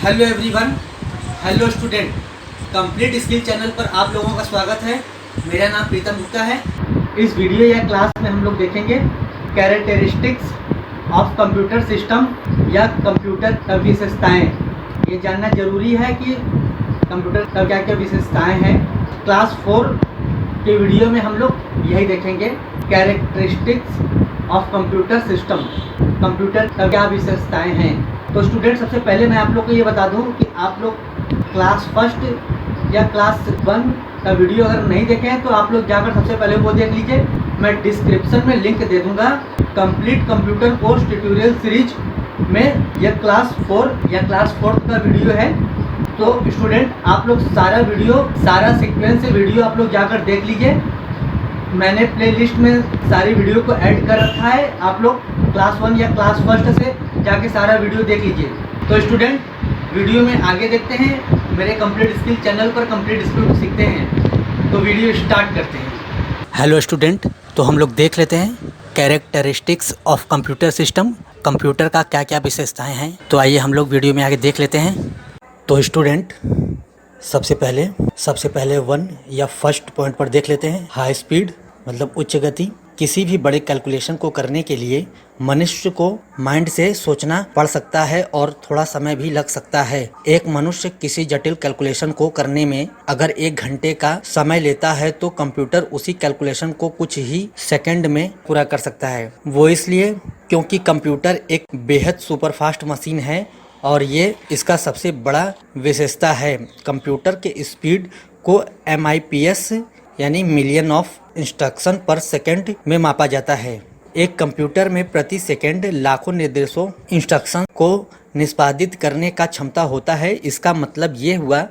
Hello everyone, hello student. Complete skill channel पर आप लोगों का स्वागत है। मेरा नाम प्रीतम गुप्ता है। इस वीडियो या क्लास में हम लोग देखेंगे कैरेक्टरिस्टिक्स ऑफ कंप्यूटर सिस्टम या कंप्यूटर का विशेषताएँ। ये जानना जरूरी है कि कंप्यूटर का क्या क्या विशेषताएँ हैं। क्लास 4 के वीडियो में हम लोग यही देखेंगे, characteristics of computer system, computer का क्या विशेषताएँ हैं। तो स्टूडेंट, सबसे पहले मैं आप लोग को ये बता दूं कि आप लोग क्लास फर्स्ट या क्लास 1 का वीडियो अगर नहीं देखे हैं तो आप लोग जाकर सबसे पहले वो देख लीजिए। मैं डिस्क्रिप्शन में लिंक दे दूंगा। Complete computer course tutorial series में यह क्लास 4 या क्लास 4 का वीडियो है। तो स्टूडेंट, आप लोग सारा सीक्वेंस से वीडियो आप लोग जाकर देख लीजिए। मैंने प्लेलिस्ट में सारी वीडियो को ऐड कर रखा है। आप लोग क्लास 1 या क्लास फर्स्ट से जाके सारा वीडियो देख लीजिए। तो स्टूडेंट, वीडियो में आगे देखते हैं। मेरे कंप्लीट स्किल चैनल पर कंप्लीट स्किल सीखते हैं। तो वीडियो स्टार्ट करते हैं। हेलो स्टूडेंट, तो हम लोग देख लेते हैं characteristics of computer system, computer का क्या क्या विशेषताएं हैं। तो आइए हम लोग वीडियो में आगे देख लेते हैं। तो स्टूडेंट, सबसे पहले 1 या फर्स्ट पॉइंट पर देख लेते हैं। हाई स्पीड मतलब उच्च गति। किसी भी बड़े कैलकुलेशन को करने के लिए मनुष्य को माइंड से सोचना पड़ सकता है और थोड़ा समय भी लग सकता है। एक मनुष्य किसी जटिल कैलकुलेशन को करने में अगर 1 घंटे का समय लेता है तो कंप्यूटर उसी कैलकुलेशन को कुछ ही सेकंड में पूरा कर सकता है। वो इसलिए क्योंकि कंप्यूटर एक बेहद सुपरफास्ट मशीन है और ये इसका सबसे बड़ा विशेषता है। कंप्यूटर के स्पीड को MIPS यानी मिलियन ऑफ इंस्ट्रक्शन पर सेकंड में मापा जाता है। एक कंप्यूटर में प्रति सेकंड लाखों निर्देशों इंस्ट्रक्शन को निष्पादित करने का क्षमता होता है। इसका मतलब ये हुआ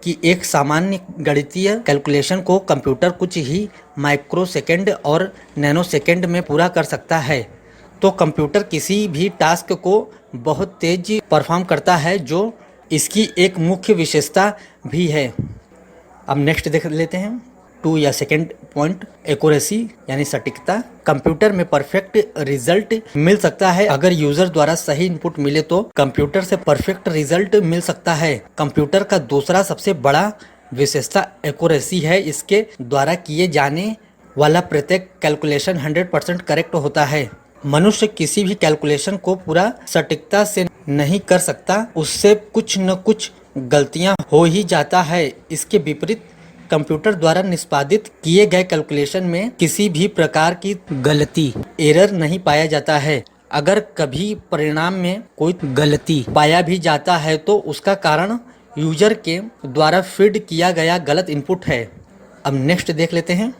कि एक सामान्य गणितीय कैलकुलेशन को कंप्यूटर कुछ ही माइक्रो सेकंड और नैनो सेकंड में पूरा कर सकता है। तो कंप्यूटर किसी भी टास्क को बहुत तेज परफॉर्म करता है, जो इसकी एक मुख्य विशेषता भी है। अब नेक्स्ट देख लेते हैं 2 या सेकंड पॉइंट, एक्यूरेसी यानी सटीकता। कंप्यूटर में परफेक्ट रिजल्ट मिल सकता है। अगर यूजर द्वारा सही इनपुट मिले तो कंप्यूटर से परफेक्ट रिजल्ट मिल सकता है। कंप्यूटर का दूसरा सबसे बड़ा विशेषता एक्यूरेसी है। इसके द्वारा किए जाने वाला प्रत्येक कैलकुलेशन 100% करेक्ट होता है। मनुष्य किसी भी कैलकुलेशन को पूरा सटीकता से नहीं कर सकता, उससे कुछ न कुछ गलतियां हो ही जाता है। इसके विपरीत कंप्यूटर द्वारा निष्पादित किए गए कैलकुलेशन में किसी भी प्रकार की गलती, एरर नहीं पाया जाता है। अगर कभी परिणाम में कोई गलती पाया भी जाता है तो उसका कारण यूजर के द्वारा फीड किया गया गलत इनपुट है। अब नेक्स्ट देख लेते हैं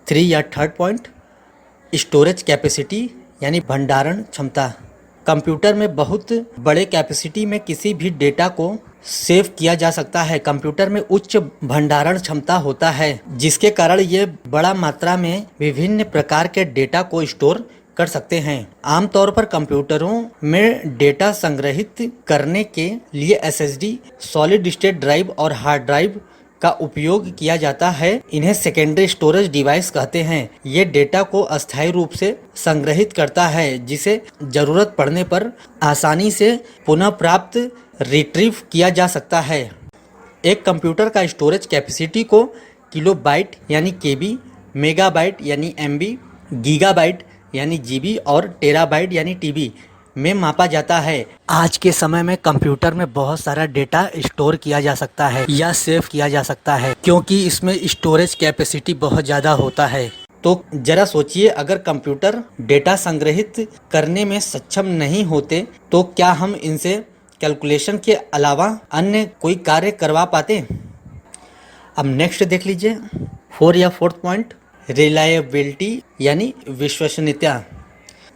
3 या थर्ड पॉइंट, स्टोरेज कैपेसिटी यानी भंडारण क्षमता। कंप्यूटर में बहुत बड़े कैपेसिटी में किसी भी डेटा को सेव किया जा सकता है। कंप्यूटर में उच्च भंडारण क्षमता होता है, जिसके कारण ये बड़ा मात्रा में विभिन्न प्रकार के डेटा को स्टोर कर सकते हैं। आमतौर पर कंप्यूटरों में डेटा संग्रहित करने के लिए SSD, सॉलिड स्टेट ड्राइव और हार्ड ड्राइव का उपयोग किया जाता है। इन्हें सेकेंडरी स्टोरेज डिवाइस कहते हैं। ये डेटा को अस्थायी रूप से संग्रहित करता है, जिसे जरूरत पड़ने पर आसानी से पुनः प्राप्त रिट्रीव किया जा सकता है। एक कंप्यूटर का स्टोरेज कैपेसिटी को किलोबाइट यानी KB, मेगाबाइट यानी MB, गीगाबाइट यानी GB और टेराबाइट यानी TB में मापा जाता है। आज के समय में कंप्यूटर में बहुत सारा डेटा स्टोर किया जा सकता है या सेव किया जा सकता है, क्योंकि इसमें स्टोरेज कैपेसिटी बहुत ज़्यादा होता है। तो जरा सोचिए, अगर कंप्यूटर डेटा संग्रहित करने में सक्षम नहीं होते तो क्या हम इनसे कैलकुलेशन के अलावा अन्य कोई कार्य करवा पाते? अब नेक्स्ट देख लीजिए 4 या फोर्थ पॉइंट, रिलायबिलिटी यानी विश्वसनीयता।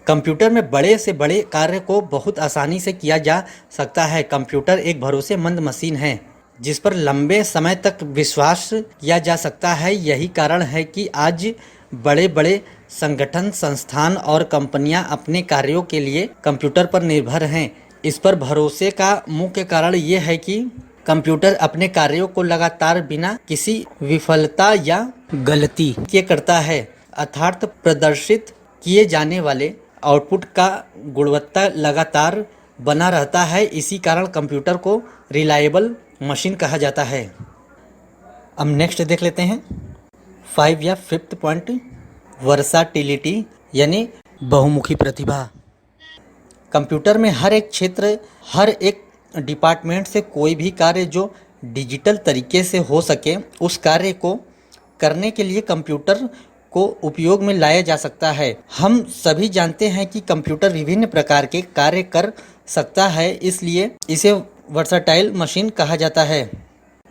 कंप्यूटर में बड़े से बड़े कार्य को बहुत आसानी से किया जा सकता है। कंप्यूटर एक भरोसेमंद मशीन है जिस पर लंबे समय तक विश्वास किया जा सकता है। यही कारण है कि आज बड़े बड़े संगठन, संस्थान और कंपनियां अपने कार्यों के लिए कंप्यूटर पर निर्भर हैं। इस पर भरोसे का मुख्य कारण ये है कि कंप्यूटर अपने कार्यों को लगातार बिना किसी विफलता या गलती के करता है, अर्थात प्रदर्शित किए जाने वाले आउटपुट का गुणवत्ता लगातार बना रहता है, इसी कारण कंप्यूटर को रिलायबल मशीन कहा जाता है। अब नेक्स्ट देख लेते हैं 5 या 5th पॉइंट, वर्साटिलिटी यानी बहुमुखी प्रतिभा। कंप्यूटर में हर एक क्षेत्र, हर एक डिपार्टमेंट से कोई भी कार्य जो डिजिटल तरीके से हो सके, उस कार्य को करने के लिए कंप्यूटर को उपयोग में लाया जा सकता है। हम सभी जानते हैं कि कंप्यूटर विभिन्न प्रकार के कार्य कर सकता है, इसलिए इसे वर्सटाइल मशीन कहा जाता है।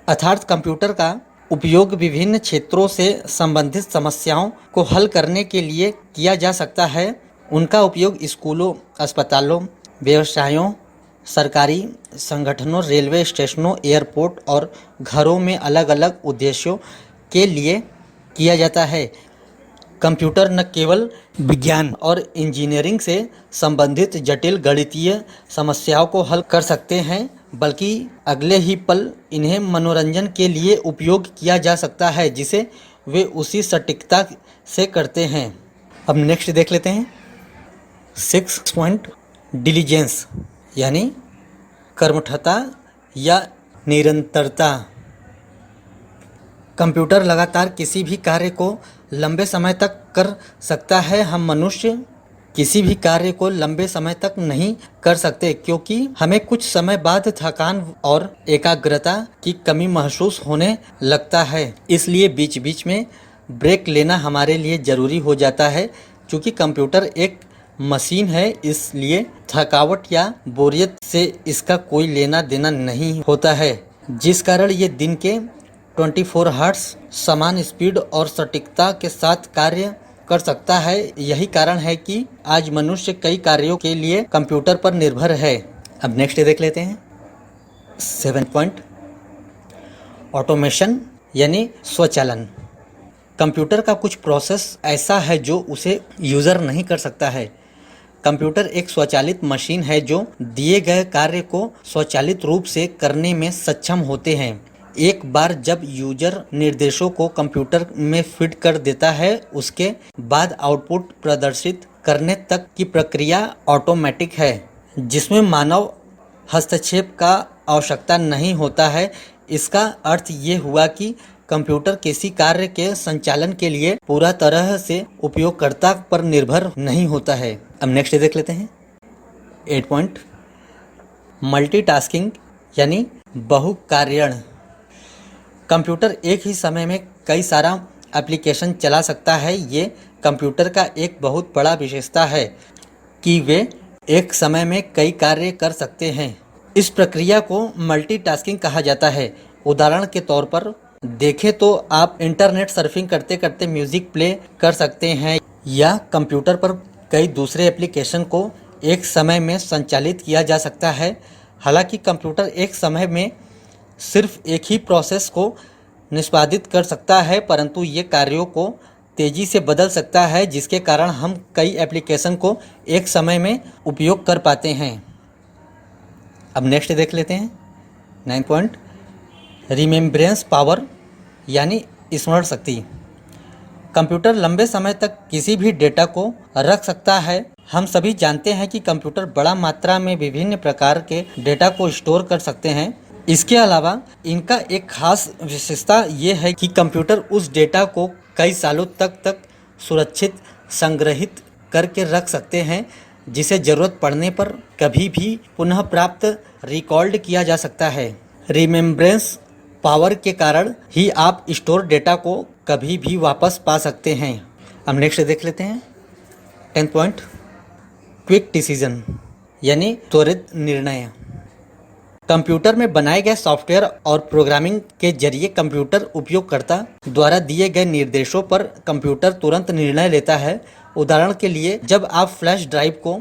अर्थात कंप्यूटर का उपयोग विभिन्न क्षेत्रों से संबंधित समस्याओं को हल करने के लिए किया जा सकता है। उनका उपयोग स्कूलों, अस्पतालों, व्यवसायों, सरकारी संगठनों, रेलवे स्टेशनों, एयरपोर्ट और घरों में अलग अलग उद्देश्यों के लिए किया जाता है। कंप्यूटर न केवल विज्ञान और इंजीनियरिंग से संबंधित जटिल गणितीय समस्याओं को हल कर सकते हैं, बल्कि अगले ही पल इन्हें मनोरंजन के लिए उपयोग किया जा सकता है, जिसे वे उसी सटीकता से करते हैं। अब नेक्स्ट देख लेते हैं 6 पॉइंट, डिलीजेंस यानी कर्मठता या निरंतरता। कंप्यूटर लगातार किसी भी कार्य को लंबे समय तक कर सकता है। हम मनुष्य किसी भी कार्य को लंबे समय तक नहीं कर सकते, क्योंकि हमें कुछ समय बाद थकान और एकाग्रता की कमी महसूस होने लगता है। इसलिए बीच बीच में ब्रेक लेना हमारे लिए ज़रूरी हो जाता है। क्योंकि कंप्यूटर एक मशीन है, इसलिए थकावट या बोरियत से इसका कोई लेना देना नहीं होता है, जिस कारण ये दिन के 24 हर्ट्ज समान स्पीड और सटीकता के साथ कार्य कर सकता है। यही कारण है कि आज मनुष्य कई कार्यों के लिए कंप्यूटर पर निर्भर है। अब नेक्स्ट देख लेते हैं 7 पॉइंट, ऑटोमेशन यानी स्वचालन। कंप्यूटर का कुछ प्रोसेस ऐसा है जो उसे यूज़र नहीं कर सकता है। कंप्यूटर एक स्वचालित मशीन है जो दिए गए कार्य को स्वचालित रूप से करने में सक्षम होते हैं। एक बार जब यूजर निर्देशों को कंप्यूटर में फीड कर देता है, उसके बाद आउटपुट प्रदर्शित करने तक की प्रक्रिया ऑटोमेटिक है, जिसमें मानव हस्तक्षेप का आवश्यकता नहीं होता है। इसका अर्थ ये हुआ कि कंप्यूटर किसी कार्य के संचालन के लिए पूरा तरह से उपयोगकर्ता पर निर्भर नहीं होता है। अब नेक्स्ट देख लेते हैं 8 पॉइंट, मल्टीटास्किंग यानी बहुकार्यण। कंप्यूटर एक ही समय में कई सारा एप्लीकेशन चला सकता है। ये कंप्यूटर का एक बहुत बड़ा विशेषता है कि वे एक समय में कई कार्य कर सकते हैं। इस प्रक्रिया को मल्टीटास्किंग कहा जाता है। उदाहरण के तौर पर देखें तो आप इंटरनेट सर्फिंग करते करते म्यूज़िक प्ले कर सकते हैं, या कंप्यूटर पर कई दूसरे एप्लीकेशन को एक समय में संचालित किया जा सकता है। हालांकि कंप्यूटर एक समय में सिर्फ एक ही प्रोसेस को निष्पादित कर सकता है, परंतु ये कार्यों को तेज़ी से बदल सकता है, जिसके कारण हम कई एप्लीकेशन को एक समय में उपयोग कर पाते हैं। अब नेक्स्ट देख लेते हैं 9 पॉइंट, रिमेम्बरेंस पावर यानी स्मरण शक्ति। कंप्यूटर लंबे समय तक किसी भी डेटा को रख सकता है। हम सभी जानते हैं कि कंप्यूटर बड़ा मात्रा में विभिन्न प्रकार के डेटा को स्टोर कर सकते हैं। इसके अलावा इनका एक खास विशेषता ये है कि कंप्यूटर उस डेटा को कई सालों तक सुरक्षित संग्रहित करके रख सकते हैं, जिसे ज़रूरत पड़ने पर कभी भी पुनः प्राप्त रिकॉल्ड किया जा सकता है। रिमेम्बरेंस पावर के कारण ही आप स्टोर डेटा को कभी भी वापस पा सकते हैं। अब नेक्स्ट देख लेते हैं 10 पॉइंट, क्विक डिसीजन यानी त्वरित निर्णय। कंप्यूटर में बनाए गए सॉफ्टवेयर और प्रोग्रामिंग के जरिए कंप्यूटर उपयोगकर्ता द्वारा दिए गए निर्देशों पर कंप्यूटर तुरंत निर्णय लेता है। उदाहरण के लिए, जब आप फ्लैश ड्राइव को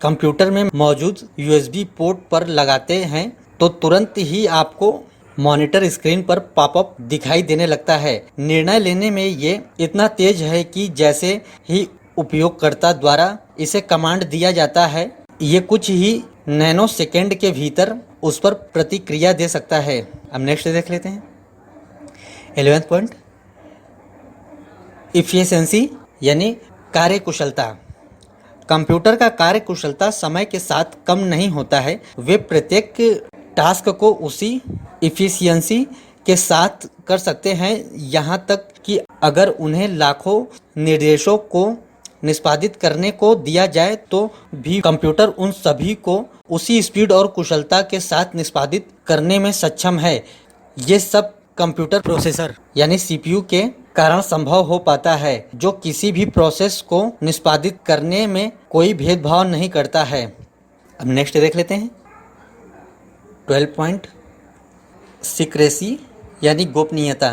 कंप्यूटर में मौजूद USB पोर्ट पर लगाते हैं तो तुरंत ही आपको मॉनिटर स्क्रीन पर पॉपअप दिखाई देने लगता है। निर्णय लेने में ये इतना तेज है कि जैसे ही उपयोगकर्ता द्वारा इसे कमांड दिया जाता है, ये कुछ ही नैनो सेकेंड के भीतर उस पर प्रतिक्रिया दे सकता है। अब नेक्स्ट देख लेते हैं 11 पॉइंट, इफिशिएंसी यानी कार्यकुशलता। कंप्यूटर का कार्य कुशलता समय के साथ कम नहीं होता है। वे प्रत्येक टास्क को उसी इफिशियंसी के साथ कर सकते हैं, यहाँ तक कि अगर उन्हें लाखों निर्देशों को निष्पादित करने को दिया जाए तो भी कंप्यूटर उन सभी को उसी स्पीड और कुशलता के साथ निष्पादित करने में सक्षम है। ये सब कंप्यूटर प्रोसेसर यानी सीपीयू के कारण संभव हो पाता है, जो किसी भी प्रोसेस को निष्पादित करने में कोई भेदभाव नहीं करता है। अब नेक्स्ट देख लेते हैं 12 पॉइंट सीक्रेसी यानी गोपनीयता।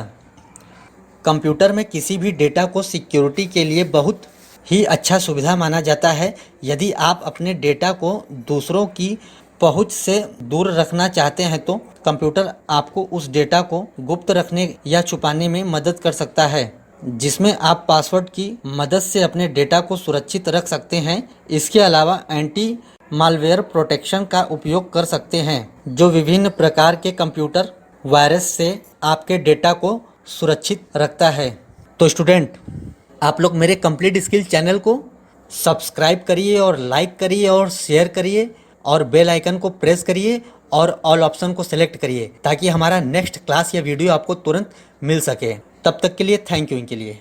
कंप्यूटर में किसी भी डेटा को सिक्योरिटी के लिए बहुत ही अच्छा सुविधा माना जाता है। यदि आप अपने डेटा को दूसरों की पहुंच से दूर रखना चाहते हैं तो कंप्यूटर आपको उस डेटा को गुप्त रखने या छुपाने में मदद कर सकता है, जिसमें आप पासवर्ड की मदद से अपने डेटा को सुरक्षित रख सकते हैं। इसके अलावा एंटी मालवेयर प्रोटेक्शन का उपयोग कर सकते हैं, जो विभिन्न प्रकार के कंप्यूटर वायरस से आपके डेटा को सुरक्षित रखता है। तो स्टूडेंट, आप लोग मेरे कंप्लीट स्किल चैनल को सब्सक्राइब करिए और लाइक करिए और शेयर करिए और बेल आइकन को प्रेस करिए और ऑल ऑप्शन को सेलेक्ट करिए, ताकि हमारा नेक्स्ट क्लास या वीडियो आपको तुरंत मिल सके। तब तक के लिए थैंक यू इनके लिए।